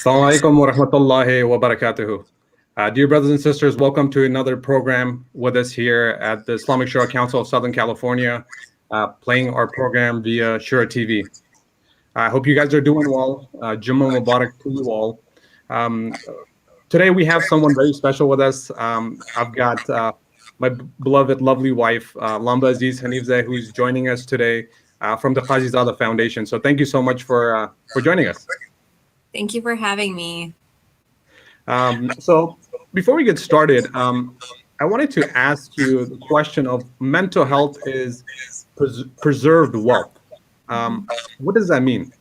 Assalamu alaikum wa rahmatullahi wa barakatuhu. Dear brothers and sisters, welcome to another program with us here at the Islamic Shura Council of Southern California, playing our program via ShuraTV. I hope you guys are doing well. Jummah Mubarak to you all. Um, Today we have someone very special with us. I've got my beloved, lovely wife, Lamba Aziz-Hanifzai, who's joining us today from the Qazizada Foundation. So thank you so much for joining us. Thank you for having me. So before we get started, I wanted to ask you the question of mental health is preserved wealth. What does that mean?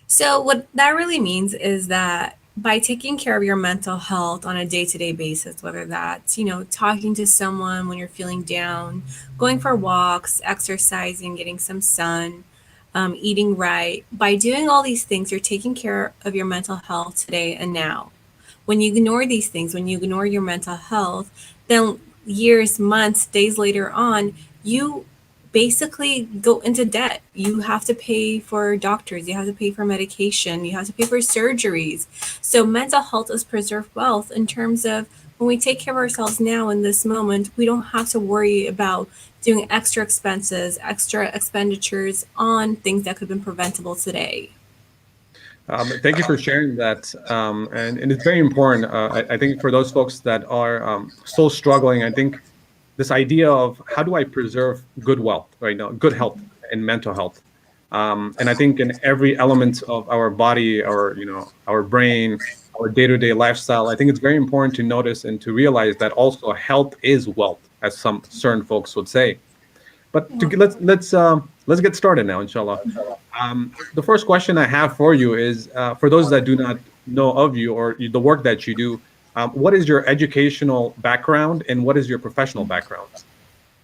So what that really means is that by taking care of your mental health on a day-to-day basis, whether that's, talking to someone when you're feeling down, going for walks, exercising, getting some sun, eating right, by doing all these things, you're taking care of your mental health today and now. When you ignore these things, when you ignore your mental health, then years, months, days later on, you basically go into debt. You have to pay for doctors, you have to pay for medication, you have to pay for surgeries. So mental health is preserved wealth in terms of when we take care of ourselves now in this moment, we don't have to worry about doing extra expenses, extra expenditures on things that could have been preventable today. Thank you for sharing that. And it's very important. I think for those folks that are still struggling, I think this idea of how do I preserve good wealth, right now, good health and mental health. And I think in every element of our body, our brain, our day-to-day lifestyle, I think it's very important to notice and to realize that also health is wealth, as some certain folks would say. But let's get started now, inshallah. The first question I have for you is, for those that do not know of you or the work that you do, what is your educational background and what is your professional background?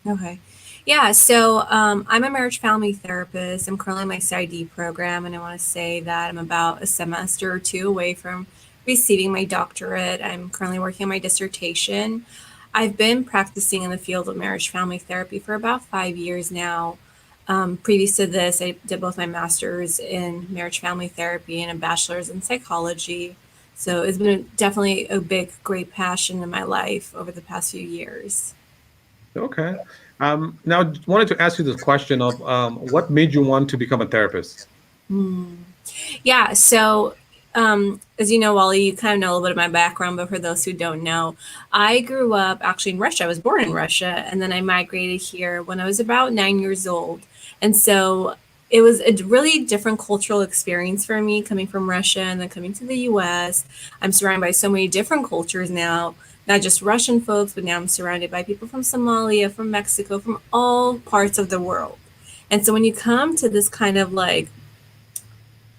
Okay. Yeah, so I'm a marriage family therapist. I'm currently in my PsyD program, and I want to say that I'm about a semester or two away from receiving my doctorate. I'm currently working on my dissertation. I've been practicing in the field of marriage family therapy for about 5 years now. Previous to this, I did both my master's in marriage family therapy and a bachelor's in psychology. So it's been definitely a big, great passion in my life over the past few years. Okay. Now, I wanted to ask you this question of what made you want to become a therapist? Yeah, so as you know, Wali, you kind of know a little bit of my background, but for those who don't know, I grew up actually in Russia. I was born in Russia, and then I migrated here when I was about 9 years old. And so it was a really different cultural experience for me coming from Russia and then coming to the US. I'm surrounded by so many different cultures now, not just Russian folks, but now I'm surrounded by people from Somalia, from Mexico, from all parts of the world. And so when you come to this kind of like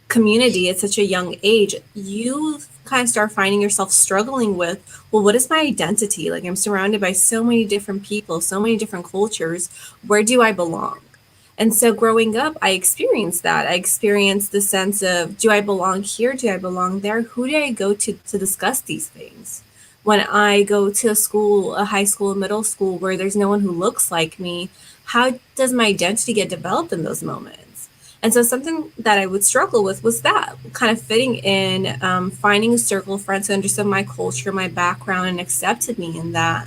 community at such a young age, you kind of start finding yourself struggling with, well, what is my identity? Like, I'm surrounded by so many different people, so many different cultures. Where do I belong? And so growing up, I experienced that. I experienced the sense of, do I belong here? Do I belong there? Who do I go to discuss these things? When I go to a school, a high school, a middle school, where there's no one who looks like me, how does my identity get developed in those moments? And so something that I would struggle with was that kind of fitting in, finding a circle of friends who understood my culture, my background, and accepted me in that.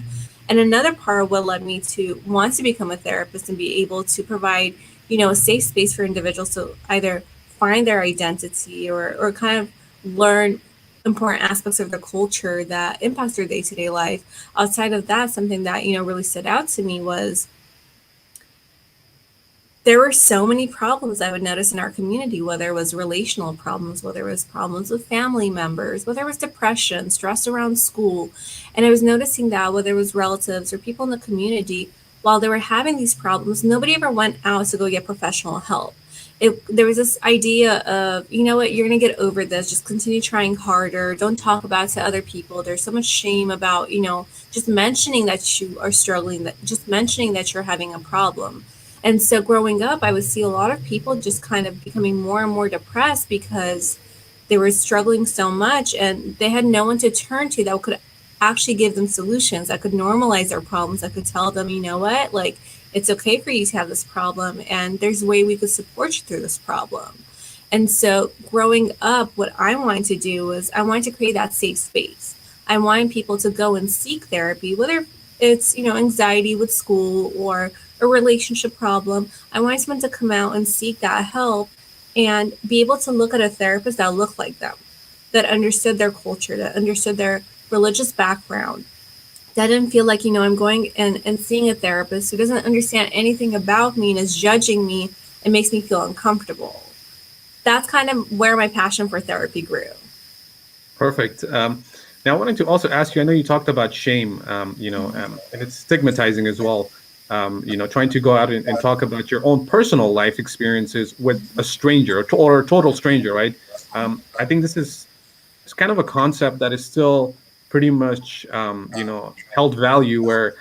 And another part of what led me to want to become a therapist and be able to provide, a safe space for individuals to either find their identity or kind of learn important aspects of their culture that impacts their day-to-day life. Outside of that, something that, really stood out to me was there were so many problems I would notice in our community, whether it was relational problems, whether it was problems with family members, whether it was depression, stress around school. And I was noticing that whether it was relatives or people in the community, while they were having these problems, nobody ever went out to go get professional help. There was this idea of, you know what, you're going to get over this. Just continue trying harder. Don't talk about it to other people. There's so much shame about, just mentioning that you are struggling, that just mentioning that you're having a problem. And so growing up, I would see a lot of people just kind of becoming more and more depressed because they were struggling so much and they had no one to turn to that could actually give them solutions, that could normalize their problems, that could tell them, you know what, like, it's okay for you to have this problem and there's a way we could support you through this problem. And so growing up, what I wanted to do was I wanted to create that safe space. I wanted people to go and seek therapy, whether it's, anxiety with school or a relationship problem. I wanted someone to come out and seek that help and be able to look at a therapist that looked like them, that understood their culture, that understood their religious background, that didn't feel like, I'm going and seeing a therapist who doesn't understand anything about me and is judging me and makes me feel uncomfortable. That's kind of where my passion for therapy grew. Perfect. Now, I wanted to also ask you, I know you talked about shame, and it's stigmatizing as well. Trying to go out and talk about your own personal life experiences with a stranger or a total stranger, right? I think this is it's kind of a concept that is still pretty much, held value where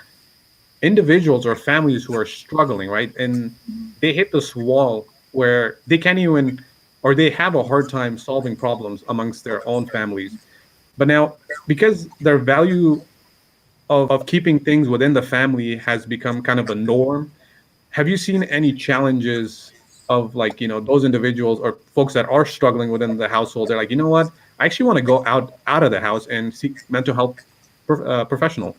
individuals or families who are struggling, right? And they hit this wall where they can't even, or they have a hard time solving problems amongst their own families. But now, because their value of keeping things within the family has become kind of a norm, have you seen any challenges of like, those individuals or folks that are struggling within the household? They're like, you know what? I actually want to go out of the house and seek mental health professional.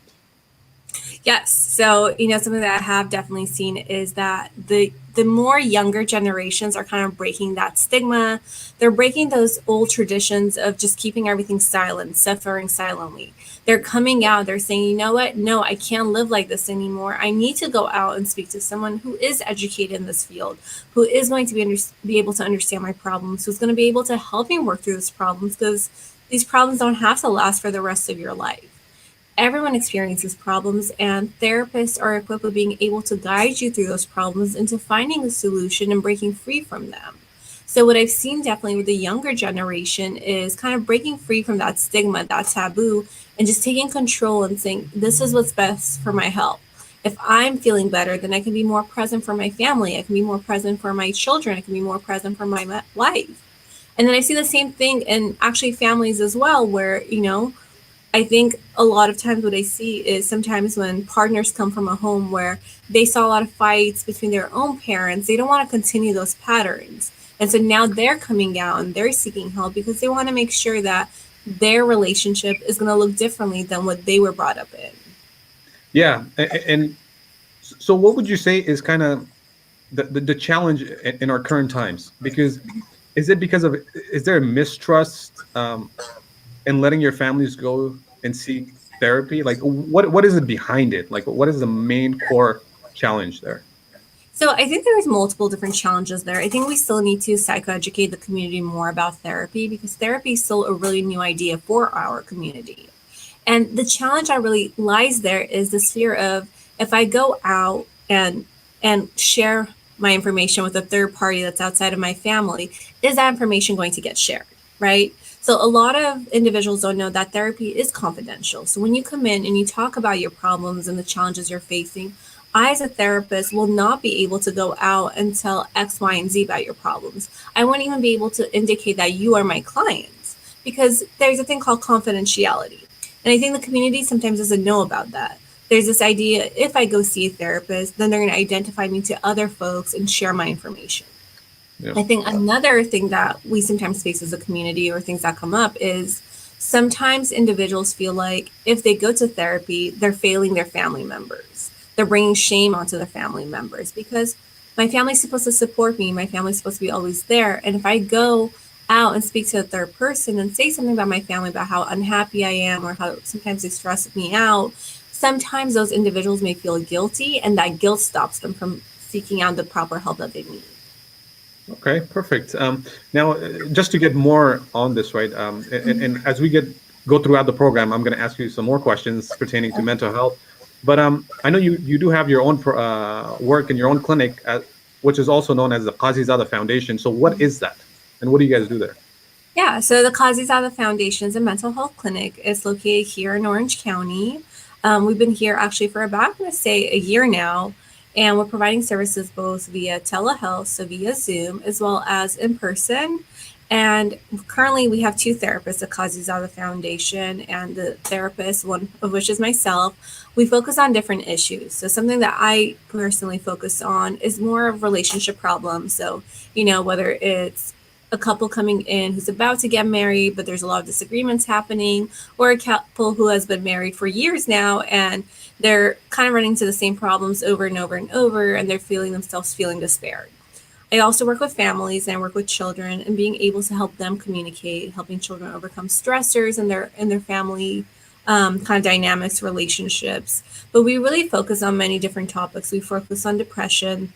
Yes. So, something that I have definitely seen is that the more younger generations are kind of breaking that stigma. They're breaking those old traditions of just keeping everything silent, suffering silently. They're coming out, they're saying, you know what? No, I can't live like this anymore. I need to go out and speak to someone who is educated in this field, who is going to be able to understand my problems, who's going to be able to help me work through these problems, because these problems don't have to last for the rest of your life. Everyone experiences problems, and therapists are equipped with being able to guide you through those problems into finding a solution and breaking free from them. So, what I've seen definitely with the younger generation is kind of breaking free from that stigma, that taboo, and just taking control and saying, this is what's best for my health. If I'm feeling better, then I can be more present for my family. I can be more present for my children. I can be more present for my life. And then I see the same thing in actually families as well, where, I think a lot of times what I see is sometimes when partners come from a home where they saw a lot of fights between their own parents, they don't want to continue those patterns. And so now they're coming out and they're seeking help because they want to make sure that their relationship is going to look differently than what they were brought up in. Yeah. And so what would you say is kind of the challenge in our current times? Because is there a mistrust in letting your families go and seek therapy? Like what is it behind it? Like what is the main core challenge there? So I think there's multiple different challenges there. I think we still need to psychoeducate the community more about therapy, because therapy is still a really new idea for our community. And the challenge that really lies there is this fear of, if I go out and share my information with a third party that's outside of my family, is that information going to get shared? Right? So a lot of individuals don't know that therapy is confidential. So when you come in and you talk about your problems and the challenges you're facing, I, as a therapist, will not be able to go out and tell X, Y, and Z about your problems. I won't even be able to indicate that you are my clients, because there's a thing called confidentiality. And I think the community sometimes doesn't know about that. There's this idea, if I go see a therapist, then they're going to identify me to other folks and share my information. Yeah. I think another thing that we sometimes face as a community, or things that come up, is sometimes individuals feel like if they go to therapy, they're failing their family members. They're bringing shame onto their family members, because my family's supposed to support me. My family's supposed to be always there. And if I go out and speak to a third person and say something about my family, about how unhappy I am or how sometimes they stress me out, sometimes those individuals may feel guilty, and that guilt stops them from seeking out the proper help that they need. Okay, perfect. Now, just to get more on this, right? And as we go throughout the program, I'm going to ask you some more questions pertaining to mental health. But I know you do have your own work in your own clinic, which is also known as the Qazizada Foundation. So, what is that, and what do you guys do there? Yeah, so the Qazizada Foundation is a mental health clinic. It's located here in Orange County. We've been here actually for about, I'm going to say, a year now. And we're providing services both via telehealth, so via Zoom, as well as in person. And currently we have two therapists at Qazizada Foundation, and the therapist, one of which is myself. We focus on different issues. So something that I personally focus on is more of relationship problems. So, whether it's a couple coming in who's about to get married, but there's a lot of disagreements happening, or a couple who has been married for years now and they're kind of running into the same problems over and over and over, and they're feeling themselves feeling despaired. I also work with families and I work with children, and being able to help them communicate, helping children overcome stressors in their family kind of dynamics, relationships. But we really focus on many different topics. We focus on depression,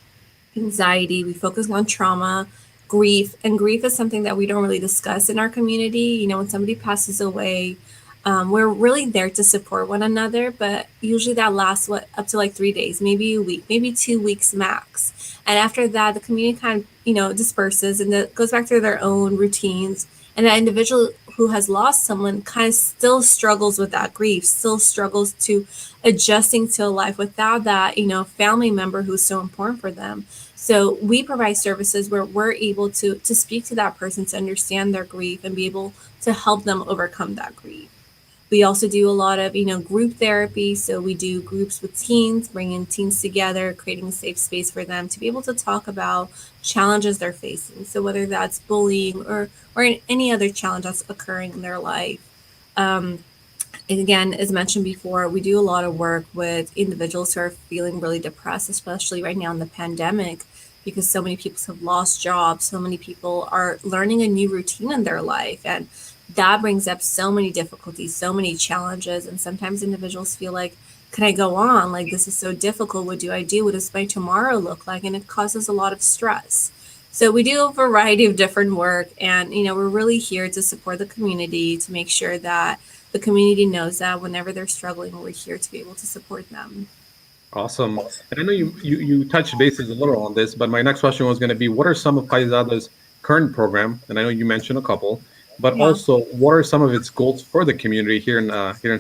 anxiety, we focus on trauma, grief. And grief is something that we don't really discuss in our community. You know, when somebody passes away, we're really there to support one another, but usually that lasts up to like 3 days, maybe a week, maybe 2 weeks max. And after that, the community kind of, you know, disperses and goes back to their own routines. And that individual who has lost someone kind of still struggles with that grief, still struggles to adjusting to a life without that, you know, family member who's so important for them. So we provide services where we're able to speak to that person, to understand their grief and be able to help them overcome that grief. We also do a lot of, you know, group therapy. So we do groups with teens, bringing teens together, creating a safe space for them to be able to talk about challenges they're facing. So whether that's bullying or any other challenge that's occurring in their life. And again, as mentioned before, we do a lot of work with individuals who are feeling really depressed, especially right now in the pandemic, because so many people have lost jobs. So many people are learning a new routine in their life. And that brings up so many difficulties, so many challenges. And sometimes individuals feel like, can I go on? Like, this is so difficult. What do I do? What does my tomorrow look like? And it causes a lot of stress. So we do a variety of different work. And, you know, we're really here to support the community, to make sure that the community knows that whenever they're struggling, we're here to be able to support them. Awesome. And I know you touched bases a little on this, but my next question was going to be, what are some of Qazizada's current program? And I know you mentioned a couple, but Yeah. also what are some of its goals for the community here in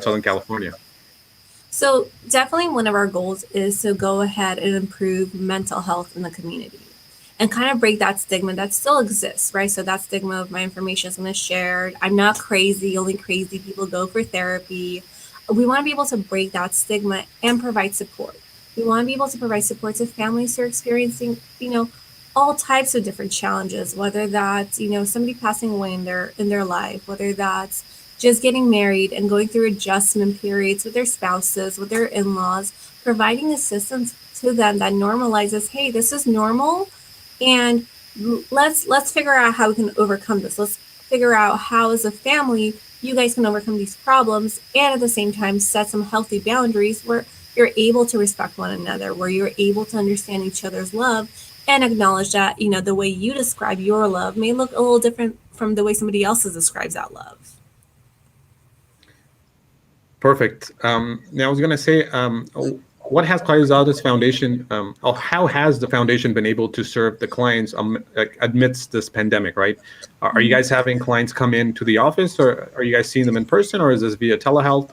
Southern California? So definitely one of our goals is to go ahead and improve mental health in the community and kind of break that stigma that still exists, right? So that stigma of my information is going to share. I'm not crazy. Only crazy people go for therapy. We want to be able to break that stigma and provide support. We want to be able to provide support to families who are experiencing, you know, all types of different challenges, whether that's, you know, somebody passing away in their life, whether that's just getting married and going through adjustment periods with their spouses, with their in-laws, providing assistance to them that normalizes, hey, this is normal, and let's figure out how we can overcome this. Let's figure out how, as a family, you guys can overcome these problems, and at the same time set some healthy boundaries where you're able to respect one another, where you're able to understand each other's love and acknowledge that, you know, the way you describe your love may look a little different from the way somebody else describes that love. Perfect. Now I was going to say, what has Qazizada's foundation, or how has the foundation been able to serve the clients amidst this pandemic, right? Are you guys having clients come into the office, or are you guys seeing them in person, or is this via telehealth?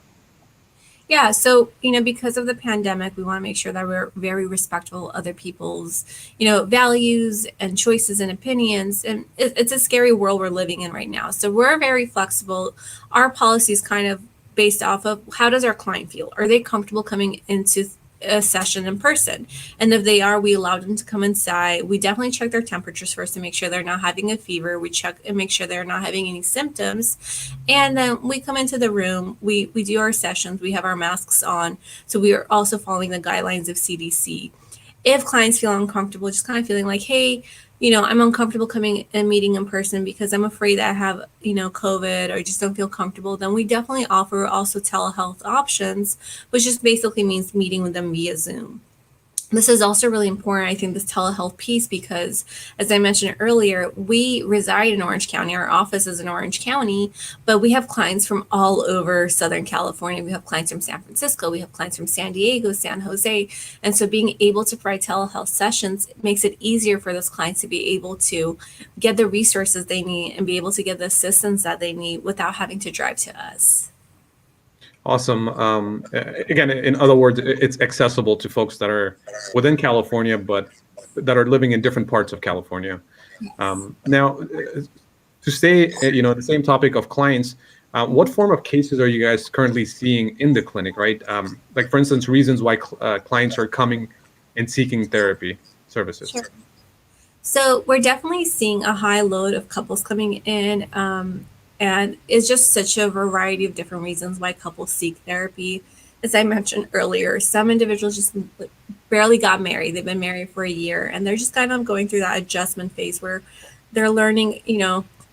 Yeah, so, you know, because of the pandemic, we want to make sure that we're very respectful of other people's, you know, values and choices and opinions. And it's a scary world we're living in right now. So we're very flexible. Our policy is kind of based off of, how does our client feel? Are they comfortable coming into a session in person? And if they are, we allow them to come inside. We definitely check their temperatures first to make sure they're not having a fever. We check and make sure they're not having any symptoms. And then we come into the room, we do our sessions, we have our masks on. So we are also following the guidelines of CDC. If clients feel uncomfortable, just kind of feeling like, hey, you know, I'm uncomfortable coming and meeting in person because I'm afraid that I have, you know, COVID, or just don't feel comfortable, then we definitely offer also telehealth options, which just basically means meeting with them via Zoom. This is also really important, I think, this telehealth piece, because as I mentioned earlier, we reside in Orange County. Our office is in Orange County, but we have clients from all over Southern California. We have clients from San Francisco. We have clients from San Diego, San Jose. And so being able to provide telehealth sessions makes it easier for those clients to be able to get the resources they need and be able to get the assistance that they need without having to drive to us. Awesome. Again, in other words, it's accessible to folks that are within California, but that are living in different parts of California. Now, to stay, you know, the same topic of clients, what form of cases are you guys currently seeing in the clinic, right? Like, for instance, reasons why clients are coming and seeking therapy services. Sure. So we're definitely seeing a high load of couples coming in, and it's just such a variety of different reasons why couples seek therapy. As I mentioned earlier, some individuals just barely got married. They've been married for a year, and they're just kind of going through that adjustment phase where they're learning,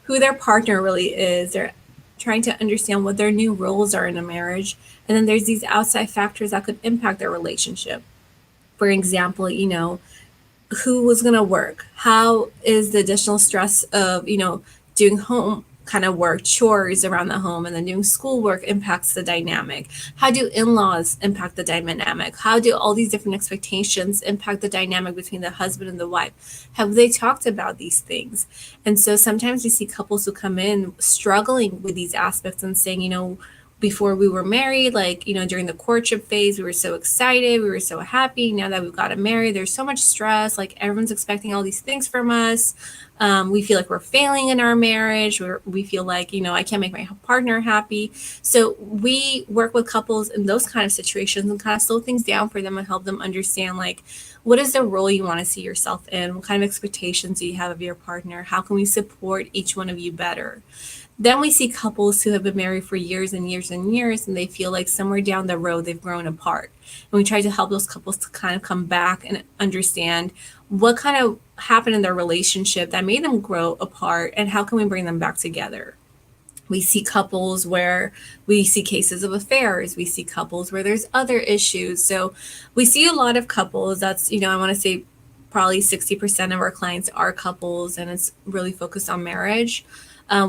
who their partner really is. They're trying to understand what their new roles are in a marriage. And then there's these outside factors that could impact their relationship. For example, who was going to work? How is the additional stress of, doing home kind of work, chores around the home, and then doing schoolwork impacts the dynamic? How do in-laws impact the dynamic? How do all these different expectations impact the dynamic between the husband and the wife? Have they talked about these things? And so sometimes we see couples who come in struggling with these aspects and saying, before we were married, like, during the courtship phase, we were so excited, we were so happy. Now that we've gotten married, there's so much stress, like everyone's expecting all these things from us. We feel like we're failing in our marriage. We feel like, I can't make my partner happy. So we work with couples in those kind of situations and kind of slow things down for them and help them understand, like, what is the role you want to see yourself in? What kind of expectations do you have of your partner? How can we support each one of you better? Then we see couples who have been married for years and years and years, and they feel like somewhere down the road they've grown apart. And we try to help those couples to kind of come back and understand what kind of happened in their relationship that made them grow apart, and how can we bring them back together. We see couples where we see cases of affairs. We see couples where there's other issues. So we see a lot of couples. That's, I want to say probably 60% of our clients are couples, and it's really focused on marriage.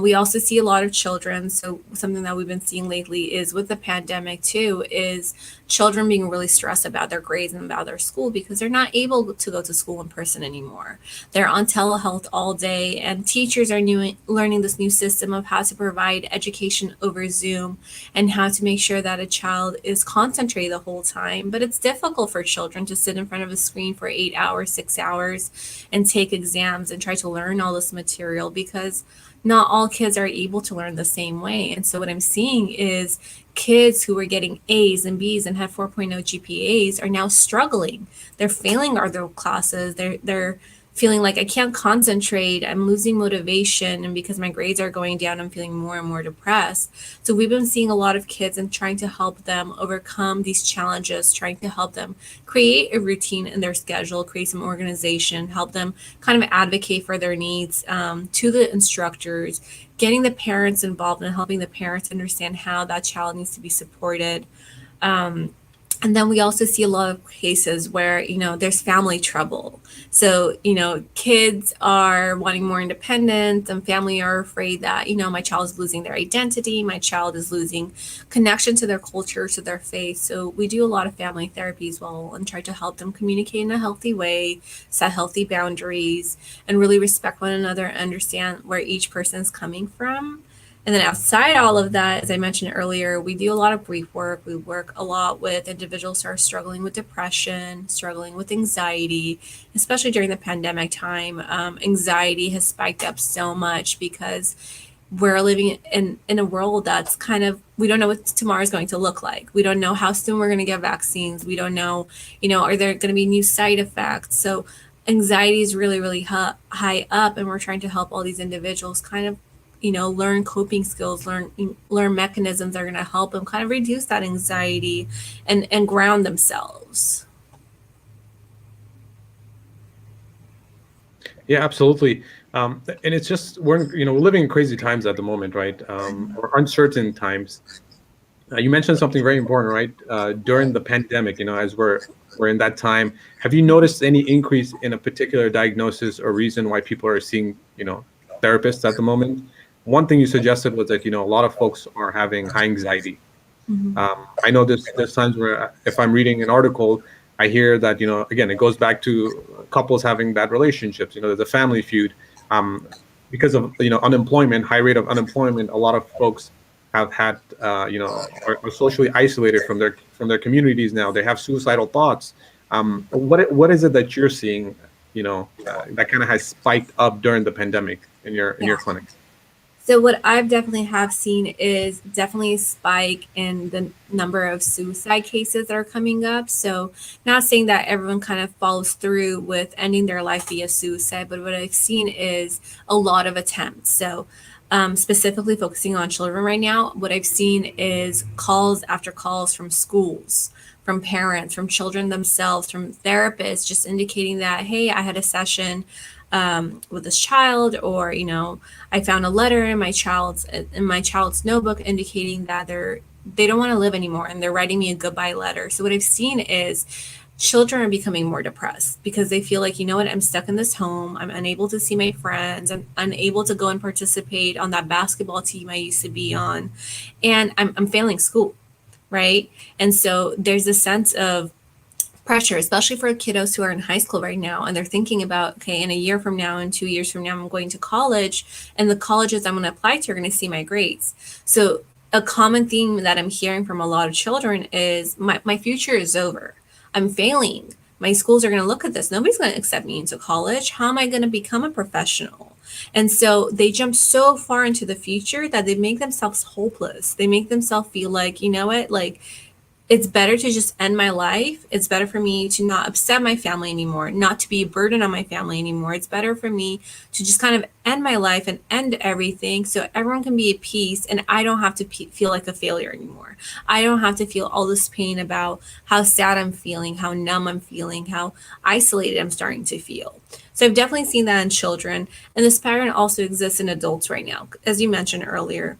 We also see a lot of children. So something that we've been seeing lately is with the pandemic too, is children being really stressed about their grades and about their school because they're not able to go to school in person anymore. They're on telehealth all day, and teachers are learning this new system of how to provide education over Zoom and how to make sure that a child is concentrated the whole time. But it's difficult for children to sit in front of a screen for 8 hours, 6 hours, and take exams and try to learn all this material, because not all kids are able to learn the same way. And so what I'm seeing is kids who were getting A's and B's and had 4.0 GPAs are now struggling. They're failing other classes. They're feeling like I can't concentrate, I'm losing motivation, and because my grades are going down, I'm feeling more and more depressed. So we've been seeing a lot of kids and trying to help them overcome these challenges, trying to help them create a routine in their schedule, create some organization, help them kind of advocate for their needs to the instructors, getting the parents involved and helping the parents understand how that child needs to be supported. And then we also see a lot of cases where, there's family trouble. So, kids are wanting more independence, and family are afraid that, my child is losing their identity. My child is losing connection to their culture, to their faith. So we do a lot of family therapy as well, and try to help them communicate in a healthy way, set healthy boundaries, and really respect one another and understand where each person is coming from. And then outside all of that, as I mentioned earlier, we do a lot of grief work. We work a lot with individuals who are struggling with depression, struggling with anxiety, especially during the pandemic time. Anxiety has spiked up so much because we're living in a world that's kind of, we don't know what tomorrow is going to look like. We don't know how soon we're going to get vaccines. We don't know, are there going to be new side effects? So anxiety is really, really high up, and we're trying to help all these individuals kind of learn coping skills, learn mechanisms that are going to help them kind of reduce that anxiety and ground themselves. Yeah, absolutely. And it's just, we're living in crazy times at the moment, right? Or uncertain times. You mentioned something very important, right? During the pandemic, as we're in that time, have you noticed any increase in a particular diagnosis or reason why people are seeing, therapists at the moment? One thing you suggested was that, a lot of folks are having high anxiety. Mm-hmm. I know there's times where if I'm reading an article, I hear that, again, it goes back to couples having bad relationships, there's a family feud. Because of, unemployment, high rate of unemployment, a lot of folks have had, are socially isolated from their communities now. They have suicidal thoughts. What is it that you're seeing, that kind of has spiked up during the pandemic in your clinic? So what I've definitely have seen is definitely a spike in the number of suicide cases that are coming up. So not saying that everyone kind of follows through with ending their life via suicide, but what I've seen is a lot of attempts. So specifically focusing on children right now, what I've seen is calls after calls from schools, from parents, from children themselves, from therapists, just indicating that, hey, I had a session with this child, or I found a letter in my child's notebook indicating that they don't want to live anymore, and they're writing me a goodbye letter. So what I've seen is children are becoming more depressed because they feel like, you know what, I'm stuck in this home. I'm unable to see my friends. I'm unable to go and participate on that basketball team I used to be on. And I'm failing school, right? And so there's a sense of pressure, especially for kiddos who are in high school right now, and they're thinking about, okay, in a year from now, in 2 years from now, I'm going to college, and the colleges I'm going to apply to are going to see my grades. So a common theme that I'm hearing from a lot of children is my future is over. I'm failing. My schools are going to look at this. Nobody's going to accept me into college. How am I going to become a professional? And so they jump so far into the future that they make themselves hopeless. They make themselves feel like, you know what, like, it's better to just end my life. It's better for me to not upset my family anymore, not to be a burden on my family anymore. It's better for me to just kind of end my life and end everything so everyone can be at peace and I don't have to feel like a failure anymore. I don't have to feel all this pain about how sad I'm feeling, how numb I'm feeling, how isolated I'm starting to feel. So I've definitely seen that in children. And this pattern also exists in adults right now. As you mentioned earlier,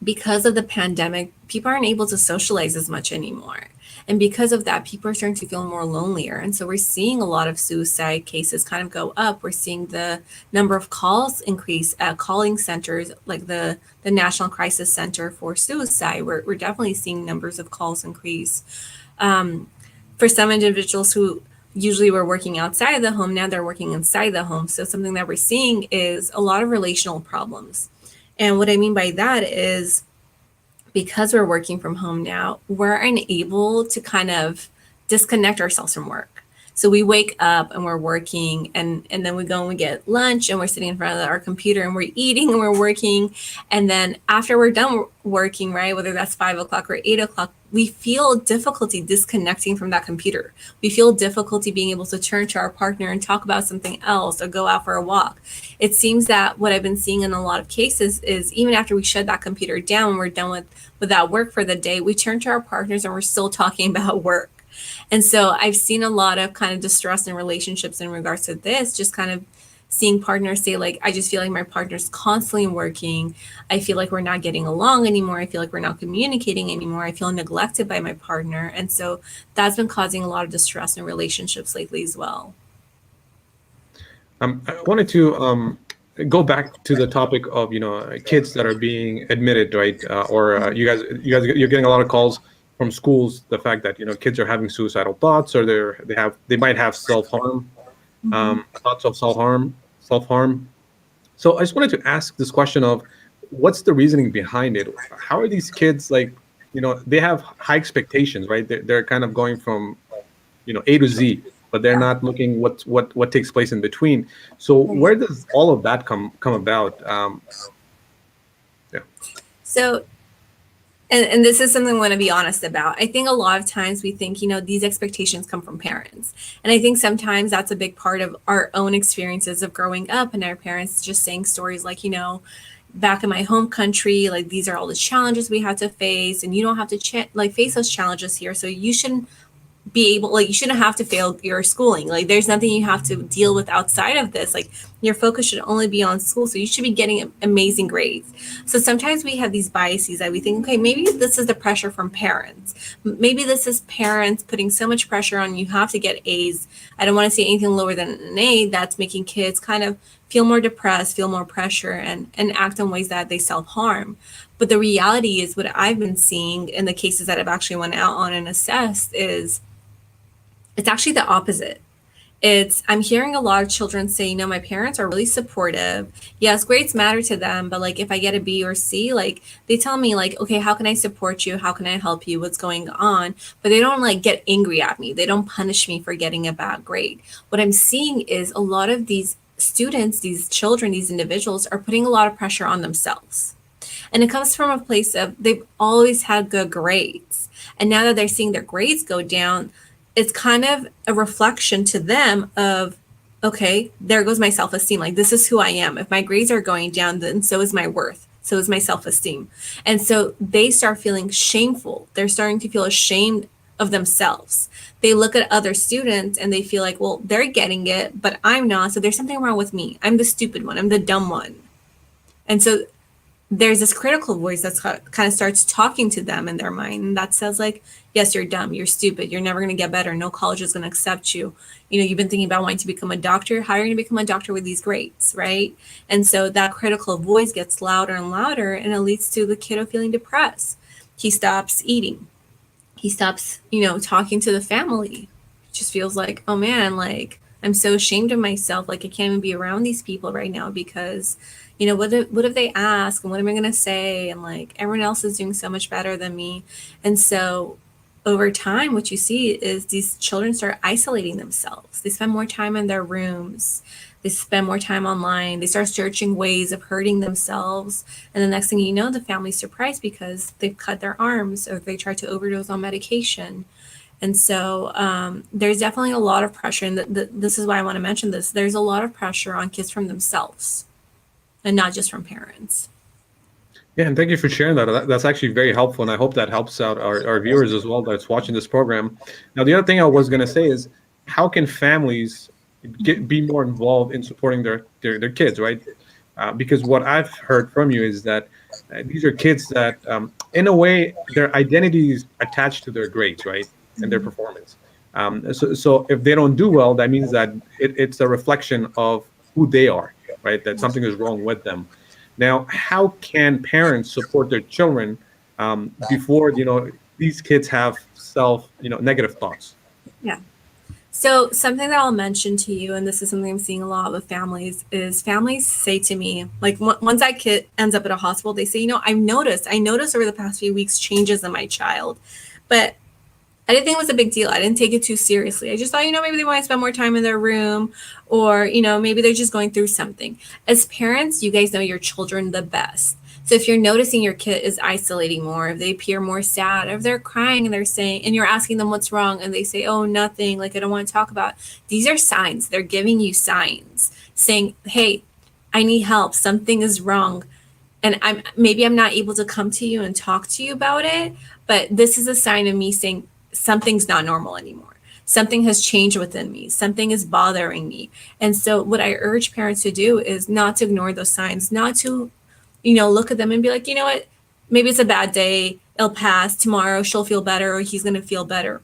because of the pandemic, people aren't able to socialize as much anymore. And because of that, people are starting to feel more lonelier. And so we're seeing a lot of suicide cases kind of go up. We're seeing the number of calls increase at calling centers like the National Crisis Center for Suicide. We're definitely seeing numbers of calls increase. For some individuals who usually were working outside of the home, now they're working inside the home. So something that we're seeing is a lot of relational problems. And what I mean by that is because we're working from home now, we're unable to kind of disconnect ourselves from work. So we wake up and we're working, and then we go and we get lunch and we're sitting in front of our computer and we're eating and we're working. And then after we're done working, right, whether that's 5 o'clock or 8 o'clock, we feel difficulty disconnecting from that computer. We feel difficulty being able to turn to our partner and talk about something else or go out for a walk. It seems that what I've been seeing in a lot of cases is even after we shut that computer down and we're done with that work for the day, we turn to our partners and we're still talking about work. And so I've seen a lot of kind of distress in relationships in regards to this, just kind of seeing partners say, like, I just feel like my partner's constantly working. I feel like we're not getting along anymore. I feel like we're not communicating anymore. I feel neglected by my partner. And so that's been causing a lot of distress in relationships lately as well. I wanted to go back to the topic of kids that are being admitted, right? Or you guys, you're getting a lot of calls from schools, the fact that kids are having suicidal thoughts, or they might have self-harm, thoughts of self-harm. So I just wanted to ask this question of what's the reasoning behind it? How are these kids, like, they have high expectations, right? They're kind of going from A to Z, but they're not looking what takes place in between. So where does all of that come about? Yeah. So and this is something I want to be honest about. I think a lot of times we think, these expectations come from parents. And I think sometimes that's a big part of our own experiences of growing up and our parents just saying stories like, back in my home country, like, these are all the challenges we had to face, and you don't have to face those challenges here. So you shouldn't be able, like, you shouldn't have to fail your schooling. Like, there's nothing you have to deal with outside of this. Like, your focus should only be on school. So you should be getting amazing grades. So sometimes we have these biases that we think, okay, maybe this is the pressure from parents. Maybe this is parents putting so much pressure on you have to get A's. I don't want to say anything lower than an A. That's making kids kind of feel more depressed, feel more pressure, and act in ways that they self-harm. But the reality is, what I've been seeing in the cases that I've actually went out on and assessed is it's actually the opposite. I'm hearing a lot of children say, my parents are really supportive. Yes, grades matter to them, but like, if I get a B or C, like, they tell me, like, okay, how can I support you? How can I help you? What's going on? But they don't like get angry at me. They don't punish me for getting a bad grade. What I'm seeing is a lot of these students, these children, these individuals are putting a lot of pressure on themselves. And it comes from a place of they've always had good grades. And now that they're seeing their grades go down, it's kind of a reflection to them of, okay, there goes my self-esteem. Like, this is who I am. If my grades are going down, then so is my worth. So is my self-esteem. And so they start feeling shameful. They're starting to feel ashamed of themselves. They look at other students and they feel like, well, they're getting it, but I'm not. So there's something wrong with me. I'm the stupid one. I'm the dumb one. And so there's this critical voice that's kind of starts talking to them in their mind, and that says like, yes, you're dumb, you're stupid, you're never going to get better, no college is going to accept you. You know, you've been thinking about wanting to become a doctor. How are you going to become a doctor with these grades, right? And so that critical voice gets louder and louder, and it leads to the kiddo feeling depressed. He stops eating. He stops, talking to the family. Just feels like, oh man, like I'm so ashamed of myself. Like I can't even be around these people right now because what if they ask, and what am I going to say? And like everyone else is doing so much better than me. And so over time, what you see is these children start isolating themselves. They spend more time in their rooms. They spend more time online. They start searching ways of hurting themselves. And the next thing you know, the family's surprised because they've cut their arms or they tried to overdose on medication. And so there's definitely a lot of pressure. And this is why I want to mention this. There's a lot of pressure on kids from themselves and not just from parents. Yeah, and thank you for sharing that. That's actually very helpful, and I hope that helps out our viewers as well that's watching this program. Now, the other thing I was going to say is, how can families be more involved in supporting their kids, right? Because what I've heard from you is that these are kids that, in a way, their identity is attached to their grades, right, and their performance. So if they don't do well, that means that it's a reflection of who they are, right? That something is wrong with them. Now, how can parents support their children before these kids have negative thoughts? Yeah. So something that I'll mention to you, and this is something I'm seeing a lot with families, is families say to me, like once that kid ends up at a hospital, they say, I noticed over the past few weeks changes in my child, but I didn't think it was a big deal. I didn't take it too seriously. I just thought, maybe they want to spend more time in their room, or, maybe they're just going through something. As parents, you guys know your children the best. So if you're noticing your kid is isolating more, if they appear more sad, if they're crying and they're saying, and you're asking them what's wrong, and they say, oh, nothing, like I don't want to talk about it. These are signs. They're giving you signs saying, hey, I need help. Something is wrong. And I'm not able to come to you and talk to you about it, but this is a sign of me saying something's not normal anymore. Something has changed within me. Something is bothering me. And so what I urge parents to do is not to ignore those signs, not to, look at them and be like, you know what, maybe it's a bad day. It'll pass. Tomorrow she'll feel better, or he's going to feel better.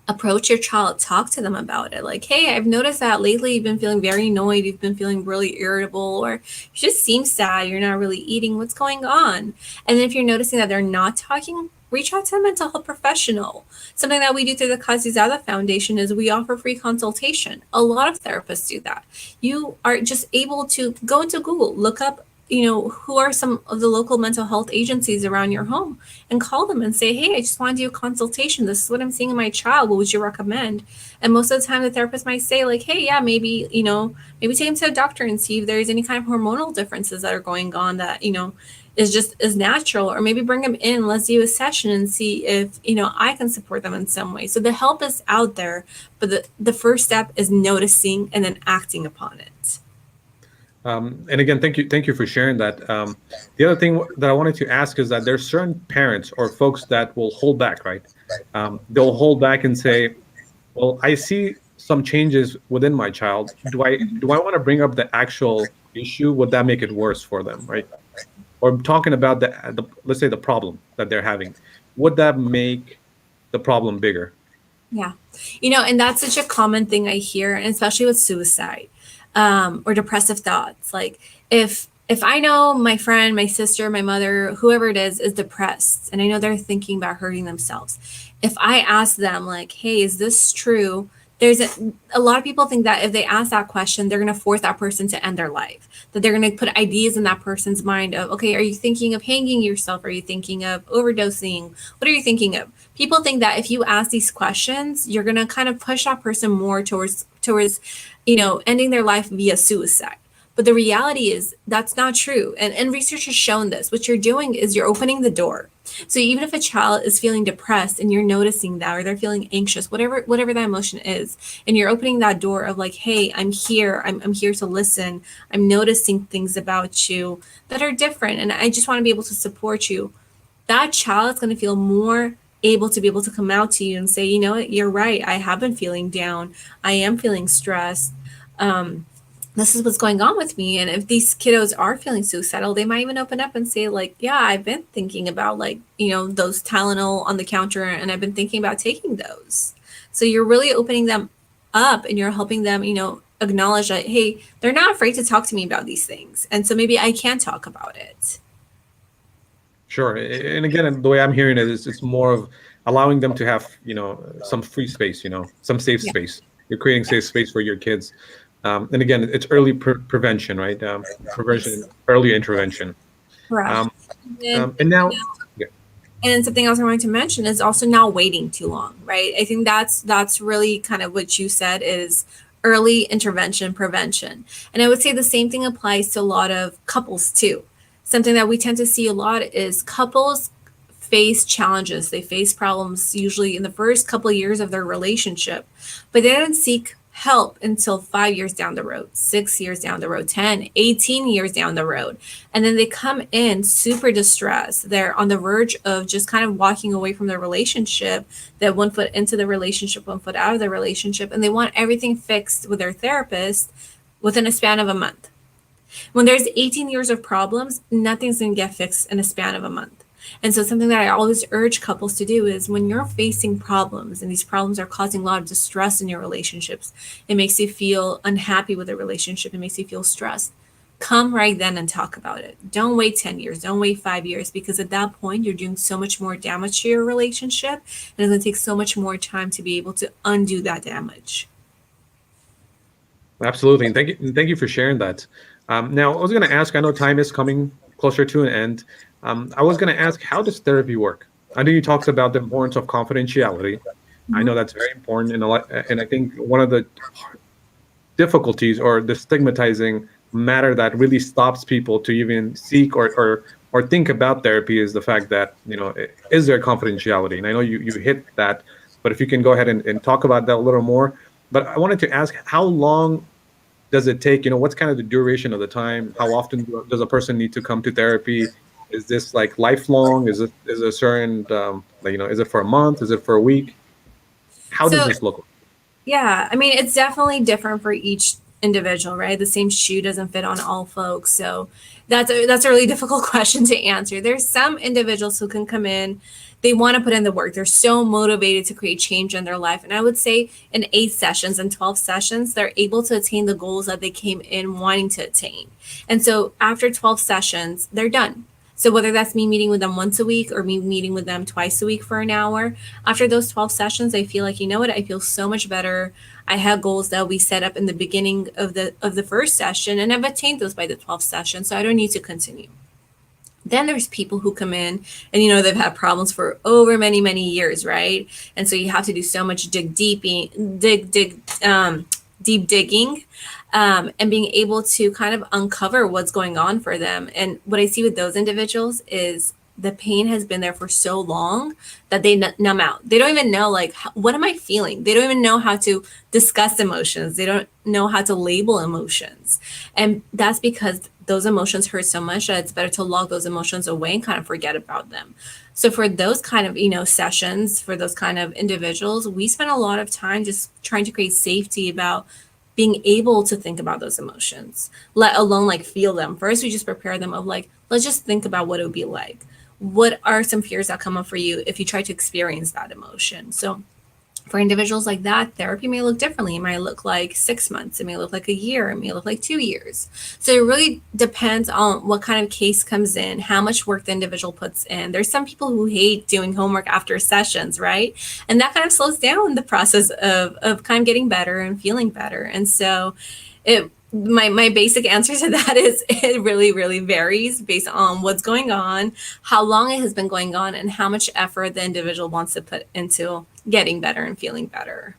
Approach your child, talk to them about it. Like, hey, I've noticed that lately you've been feeling very annoyed. You've been feeling really irritable, or you just seem sad. You're not really eating. What's going on? And then if you're noticing that they're not talking, reach out to a mental health professional. Something that we do through the Qazizada Foundation is we offer free consultation. A lot of therapists do that. You are just able to go into Google, look up, who are some of the local mental health agencies around your home, and call them and say, hey, I just want to do a consultation. This is what I'm seeing in my child. What would you recommend? And most of the time the therapist might say like, hey, yeah, maybe take him to a doctor and see if there's any kind of hormonal differences that are going on that, is natural, or maybe bring them in. Let's do a session and see if, I can support them in some way. So the help is out there, but the first step is noticing and then acting upon it. And again, thank you for sharing that. The other thing that I wanted to ask is that there's certain parents or folks that will hold back, right? They'll hold back and say, well, I see some changes within my child. Do I want to bring up the actual issue? Would that make it worse for them, right? Or talking about the let's say the problem that they're having, would that make the problem bigger? Yeah. And that's such a common thing I hear, and especially with suicide. Or depressive thoughts. Like if I know my friend, my sister, my mother, whoever it is depressed, and I know they're thinking about hurting themselves, if I ask them like, hey, is this true there's a lot of people think that if they ask that question, they're going to force that person to end their life, that they're going to put ideas in that person's mind of, okay, are you thinking of hanging yourself? Are you thinking of overdosing? What are you thinking of? People think that if you ask these questions, you're going to kind of push that person more towards ending their life via suicide. But the reality is that's not true. And research has shown this. What you're doing is you're opening the door. So even if a child is feeling depressed and you're noticing that, or they're feeling anxious, whatever that emotion is, and you're opening that door of like, hey, I'm here. I'm here to listen. I'm noticing things about you that are different. And I just want to be able to support you. That child is going to feel more able to be able to come out to you and say, you know what, you're right. I have been feeling down. I am feeling stressed. This is what's going on with me. And if these kiddos are feeling suicidal, they might even open up and say, like, yeah, I've been thinking about those Tylenol on the counter, and I've been thinking about taking those. So you're really opening them up, and you're helping them, acknowledge that, hey, they're not afraid to talk to me about these things. And so maybe I can talk about it. Sure. And again, the way I'm hearing it is it's more of allowing them to have, some free space, some safe space. You're creating safe space for your kids. And again, it's early prevention, right? Prevention, early intervention. Correct. And now, yeah. And something else I wanted to mention is also not waiting too long, right? I think that's really kind of what you said is early intervention, prevention. And I would say the same thing applies to a lot of couples too. Something that we tend to see a lot is couples face challenges. They face problems usually in the first couple of years of their relationship, but they don't seek help until 5 years down the road, 6 years down the road, 10, 18 years down the road. And then they come in super distressed. They're on the verge of just kind of walking away from their relationship, that 1 foot into the relationship, 1 foot out of the relationship, and they want everything fixed with their therapist within a span of a month. When there's 18 years of problems, nothing's going to get fixed in a span of a month. And so something that I always urge couples to do is when you're facing problems and these problems are causing a lot of distress in your relationships, it makes you feel unhappy with the relationship, it makes you feel stressed. Come right then and talk about it. Don't wait 10 years, don't wait 5 years, because at that point you're doing so much more damage to your relationship, and it's going to take so much more time to be able to undo that damage. Absolutely. And thank you for sharing that. Now, I was going to ask, I know time is coming closer to an end. I was going to ask, how does therapy work? I know you talked about the importance of confidentiality. I know that's very important. And I think one of the difficulties or the stigmatizing matter that really stops people to even seek or think about therapy is the fact that, is there confidentiality? And I know you hit that, but if you can go ahead and talk about that a little more. But I wanted to ask, how long does it take? What's kind of the duration of the time? How often does a person need to come to therapy? Is this like lifelong? Is it a certain, is it for a month? Is it for a week? How does this look? Yeah, I mean, it's definitely different for each individual, right? The same shoe doesn't fit on all folks. So that's a really difficult question to answer. There's some individuals who can come in, they want to put in the work. They're so motivated to create change in their life. And I would say in 8 sessions and 12 sessions, they're able to attain the goals that they came in wanting to attain. And so after 12 sessions, they're done. So whether that's me meeting with them once a week or me meeting with them twice a week for an hour, after those 12 sessions, I feel like, you know what, I feel so much better. I have goals that we set up in the beginning of the first session, and I've attained those by the 12th session, so I don't need to continue. Then there's people who come in and, they've had problems for over many, many years, right? And so you have to do so much deep digging, and being able to kind of uncover what's going on for them. And what I see with those individuals is the pain has been there for so long that they numb out. They don't even know, what am I feeling? They don't even know how to discuss emotions. They don't know how to label emotions. And that's because those emotions hurt so much that it's better to lock those emotions away and kind of forget about them. So for those kind of, sessions, for those kind of individuals, we spend a lot of time just trying to create safety about being able to think about those emotions, let alone feel them. First, we just prepare them of let's just think about what it would be like. What are some fears that come up for you if you try to experience that emotion? So For individuals like that, therapy may look differently. It might look like 6 months. It may look like a year. It may look like 2 years. So it really depends on what kind of case comes in, how much work the individual puts in. There's some people who hate doing homework after sessions, right? And that kind of slows down the process of kind of getting better and feeling better. And so my basic answer to that is it really, really varies based on what's going on, how long it has been going on, and how much effort the individual wants to put into getting better and feeling better.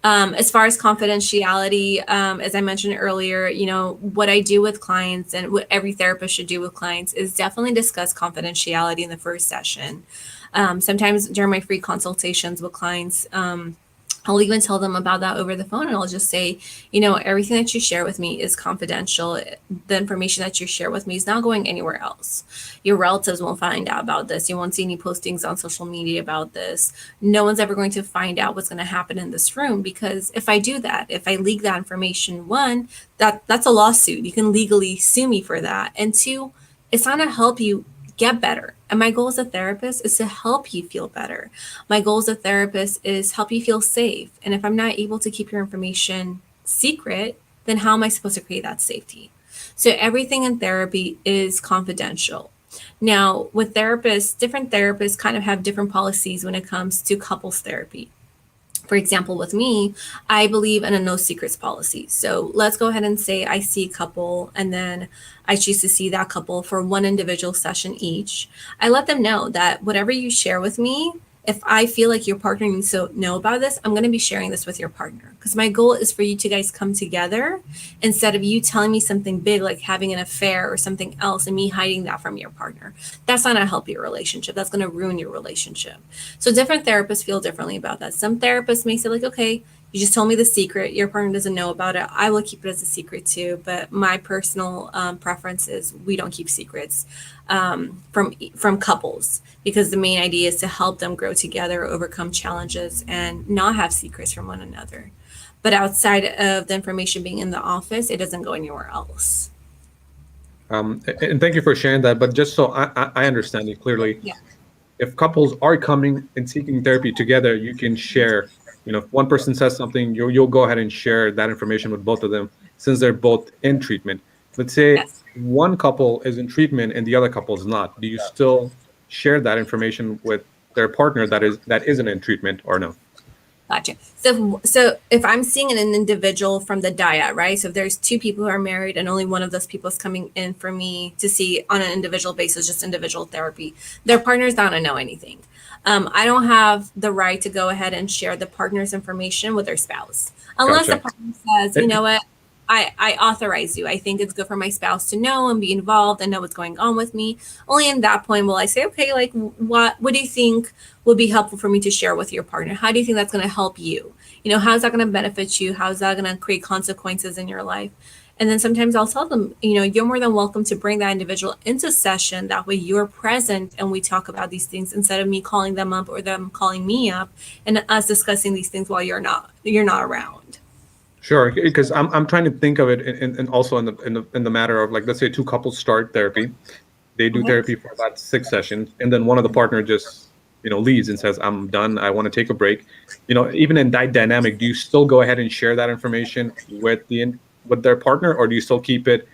As far as confidentiality, as I mentioned earlier, what I do with clients and what every therapist should do with clients is definitely discuss confidentiality in the first session. Sometimes during my free consultations with clients, I'll even tell them about that over the phone, and I'll just say, everything that you share with me is confidential. The information that you share with me is not going anywhere else. Your relatives won't find out about this. You won't see any postings on social media about this. No one's ever going to find out what's going to happen in this room, because if I do that, if I leak that information, one, that's a lawsuit. You can legally sue me for that. And two, it's not going to help you get better. And my goal as a therapist is to help you feel better. My goal as a therapist is help you feel safe. And if I'm not able to keep your information secret, then how am I supposed to create that safety? So everything in therapy is confidential. Now, with therapists, different therapists kind of have different policies when it comes to couples therapy. For example, with me, I believe in a no secrets policy. So let's go ahead and say I see a couple and then I choose to see that couple for one individual session each. I let them know that whatever you share with me, if I feel like your partner needs to know about this, I'm going to be sharing this with your partner, because my goal is for you two guys come together instead of you telling me something big like having an affair or something else and me hiding that from your partner. That's not going to help your relationship. That's going to ruin your relationship. So different therapists feel differently about that. Some therapists may say like, okay, you just told me the secret. Your partner doesn't know about it. I will keep it as a secret too. But my personal preference is we don't keep secrets from couples, because the main idea is to help them grow together, overcome challenges, and not have secrets from one another. But outside of the information being in the office, it doesn't go anywhere else. And thank you for sharing that. But just so I understand it clearly, Yeah. if couples are coming and seeking therapy together, you can share. If one person says something, you'll go ahead and share that information with both of them, since they're both in treatment. Let's say Yes. one couple is in treatment and the other couple is not. Do you still share that information with their partner that isn't in treatment, or no? Gotcha. So if I'm seeing an individual from the dyad, right? So if there's two people who are married and only one of those people is coming in for me to see on an individual basis, just individual therapy, their partner's not going to know anything. I don't have the right to go ahead and share the partner's information with their spouse, unless the Gotcha. partner says, you know what, I authorize you. I think it's good for my spouse to know and be involved and know what's going on with me. Only in that point will I say, okay, like what do you think would be helpful for me to share with your partner? How do you think that's going to help you? How's that going to benefit you? How's that going to create consequences in your life? And then sometimes I'll tell them, you're more than welcome to bring that individual into session. That way you're present and we talk about these things instead of me calling them up or them calling me up and us discussing these things while you're not around. Sure, because I'm trying to think of it, and also in the matter of, like, let's say two couples start therapy, they do Okay. therapy for about 6 sessions, and then one of the partner just leaves and says, I'm done, I want to take a break. Even in that dynamic, do you still go ahead and share that information with their partner, or do you still keep it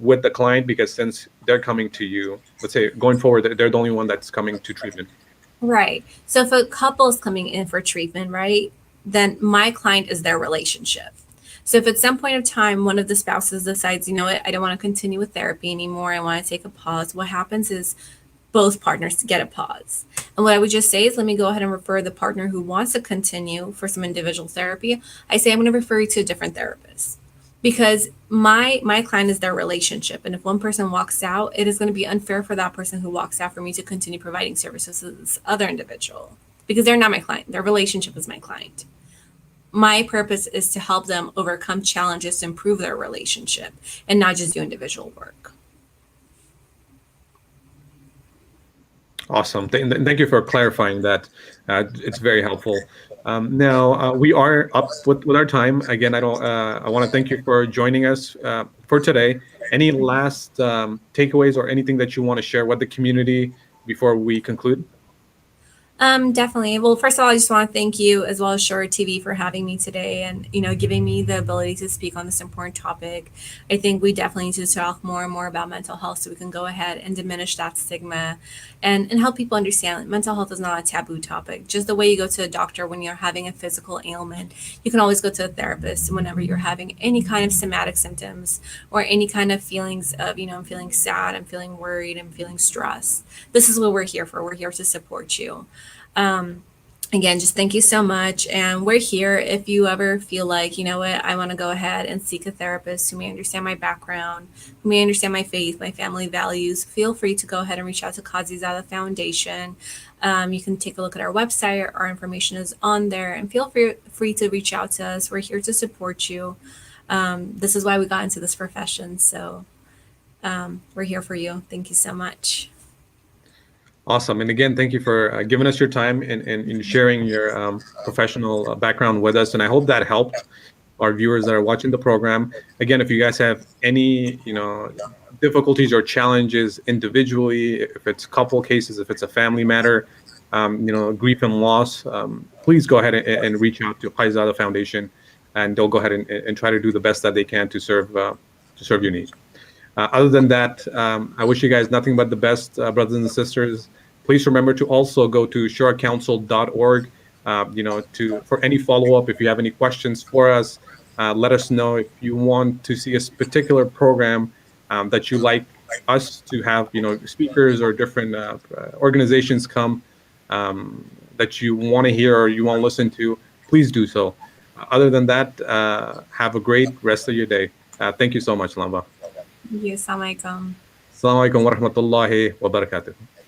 with the client, because since they're coming to you, let's say going forward, they're the only one that's coming to treatment? Right. So if a couple is coming in for treatment, right, then my client is their relationship. So if at some point of time one of the spouses decides, you know what, I don't want to continue with therapy anymore, I want to take a pause, what happens is both partners get a pause. And what I would just say is, let me go ahead and refer the partner who wants to continue for some individual therapy. I say, I'm going to refer you to a different therapist, because my client is their relationship. And if one person walks out, it is going to be unfair for that person who walks out for me to continue providing services to this other individual, because they're not my client. Their relationship is my client. My purpose is to help them overcome challenges to improve their relationship and not just do individual work. Awesome. Thank you for clarifying that. It's very helpful. Now we are up with our time. Again, I want to thank you for joining us for today. Any last takeaways or anything that you want to share with the community before we conclude? Definitely. Well, first of all, I just want to thank you as well as ShuraTV for having me today and, giving me the ability to speak on this important topic. I think we definitely need to talk more and more about mental health so we can go ahead and diminish that stigma and help people understand that mental health is not a taboo topic. Just the way you go to a doctor when you're having a physical ailment, you can always go to a therapist whenever you're having any kind of somatic symptoms or any kind of feelings of, I'm feeling sad, I'm feeling worried, I'm feeling stressed. This is what we're here for. We're here to support you. Um, Again, just thank you so much. And we're here if you ever feel like, you know what, I want to go ahead and seek a therapist who may understand my background, who may understand my faith, my family values. Feel free to go ahead and reach out to Qazizada Foundation. You can take a look at our website. Our information is on there. And feel free to reach out to us. We're here to support you. This is why we got into this profession. So we're here for you. Thank you so much. Awesome. And again, thank you for giving us your time and sharing your professional background with us. And I hope that helped our viewers that are watching the program. Again, if you guys have any, difficulties or challenges individually, if it's couple cases, if it's a family matter, grief and loss, please go ahead and reach out to Qazizada Foundation, and they'll go ahead and try to do the best that they can to serve your needs. Other than that, I wish you guys nothing but the best, brothers and sisters. Please remember to also go to shuracouncil.org, for any follow-up. If you have any questions for us, let us know. If you want to see a particular program that you like us to have, speakers or different organizations come that you want to hear or you want to listen to, please do so. Other than that, have a great rest of your day. Thank you so much, Lamba. Thank you. Assalamualaikum. Assalamualaikum warahmatullahi wabarakatuh.